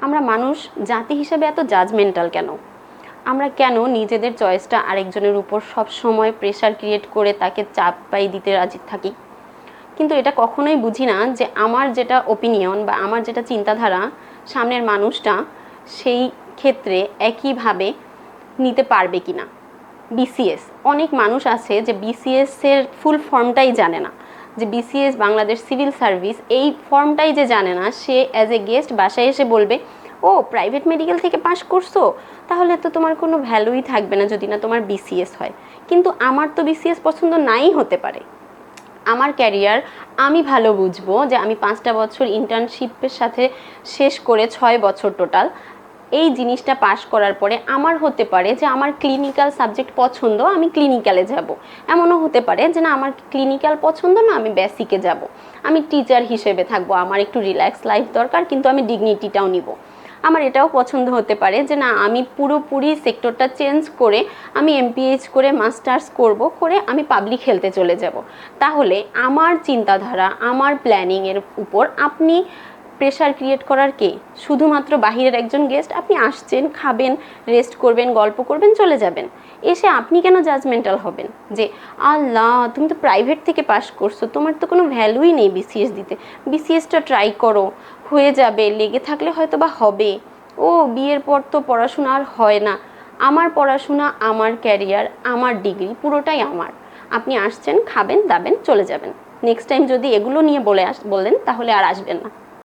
আমরা মানুষ জাতি হিসেবে এত জাজমেন্টাল কেন? আমরা কেন নিজেদের চয়েসটা আরেকজনের উপর সব সময় প্রেশার ক্রিয়েট করে তাকে চাপ পাই দিতে রাজি থাকি? কিন্তু এটা কখনোই বুঝি না যে আমার যেটা ওপিনিয়ন বা আমার যেটা চিন্তাধারা সামনের মানুষটা সেই ক্ষেত্রে একইভাবে নিতে পারবে কি না। বিসিএস, অনেক মানুষ আছে যে বিসিএসের ফুল ফর্মটাই জানে না, যে বিসিএস বাংলাদেশ সিভিল সার্ভিস এই ফর্মটাই যে জানে না, সে অ্যাজ এ গেস্ট বাসায় এসে বলবে ও প্রাইভেট মেডিকেল থেকে পাশ করছো, তাহলে তো তোমার কোনো ভ্যালুই থাকবে না যদি না তোমার বিসিএস হয়। কিন্তু আমার তো বিসিএস পছন্দ নাই হতে পারে। আমার ক্যারিয়ার আমি ভালো বুঝবো যে আমি 5টা বছর ইন্টার্নশিপের সাথে শেষ করে 6 বছর টোটাল এই জিনিসটা পাশ করার পরে আমার হতে পারে যে আমার ক্লিনিক্যাল সাবজেক্ট পছন্দ, আমি ক্লিনিক্যালে যাব। এমনও হতে পারে যে না আমার ক্লিনিক্যাল পছন্দ না, আমি বেসিকে যাব, আমি টিচার হিসেবে থাকবো, আমার একটু রিল্যাক্স লাইফ দরকার কিন্তু আমি ডিগনিটিটাও নিব। আমার এটাও পছন্দ হতে পারে যে না আমি পুরোপুরি সেক্টরটা চেঞ্জ করে আমি এমপিএইচ করে মাস্টার্স করব, করে আমি পাবলিক হেলথে চলে যাব। তাহলে আমার চিন্তাধারা, আমার প্ল্যানিংয়ের উপর আপনি প্রেশার ক্রিয়েট করার কে? শুধুমাত্র বাহিরের একজন গেস্ট, আপনি আসছেন, খাবেন, রেস্ট করবেন, গল্প করবেন, চলে যাবেন। এসে আপনি কেন জাজমেন্টাল হবেন যে আল্লাহ তুমি তো প্রাইভেট থেকে পাশ করছো, তোমার তো কোনো ভ্যালুই নেই বিসিএস দিতে, বিসিএসটা ট্রাই করো, হয়ে যাবে, লেগে থাকলে হয়তো বা হবে। ও বিয়ের পর তো পড়াশোনা আর হয় না। আমার পড়াশোনা, আমার ক্যারিয়ার, আমার ডিগ্রি পুরোটাই আমার। আপনি আসছেন, খাবেন দাবেন, চলে যাবেন। নেক্সট টাইম যদি এগুলো নিয়ে বললেন তাহলে আর আসবেন না।